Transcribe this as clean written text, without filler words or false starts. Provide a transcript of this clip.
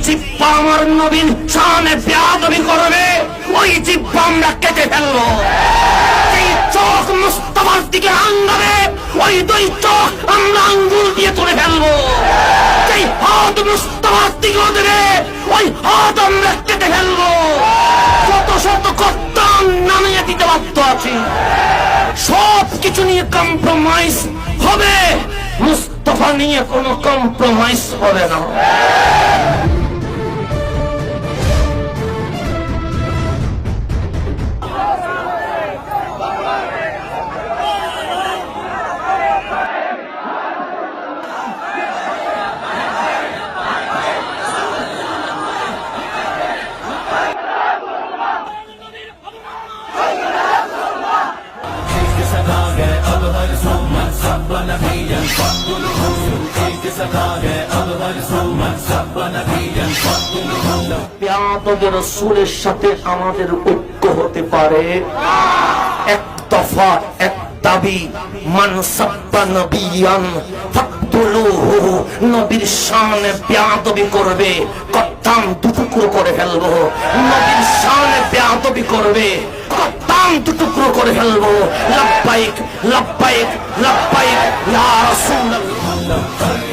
জিহ্বা আমার নবীর শানে বেয়াদবি করবে, ওই জিহ্বা আমরা কেটে ফেলবো। যেই চোখ মুস্তাফার দিকে আঙ্গাবে, ওই দুই চোখ আমরা আঙ্গুল দিয়ে তুলে ফেলবো। যেই হাত মুস্তাফার দিকে দেবে, ওই হাত আমরা কেটে ফেলবো। শত শত কর্তান নামিয়ে দিতে বাধ্য আছি। সব কিছু নিয়ে কম্প্রোমাইজ হবে, মুস্তাফা নিয়ে কোনো কম্প্রোমাইজ হবে না। রাসূলের সাথে আমাদের ঐক্য হতে পারে, এক দফা এক দাবি, মান সাব্বা নবিয়ান ফাকতুলুহু, নবীর শানে বেয়াদবি করবে, কত্তাম দুটুকরো করে ফেলবো। নবীর শানে বেয়াদবি করবে, কত্তাম দুটুকরো করে ফেলবো। লাব্বাইক লাব্বাইক লাব্বাইক ইয়া রাসূলুল্লাহ।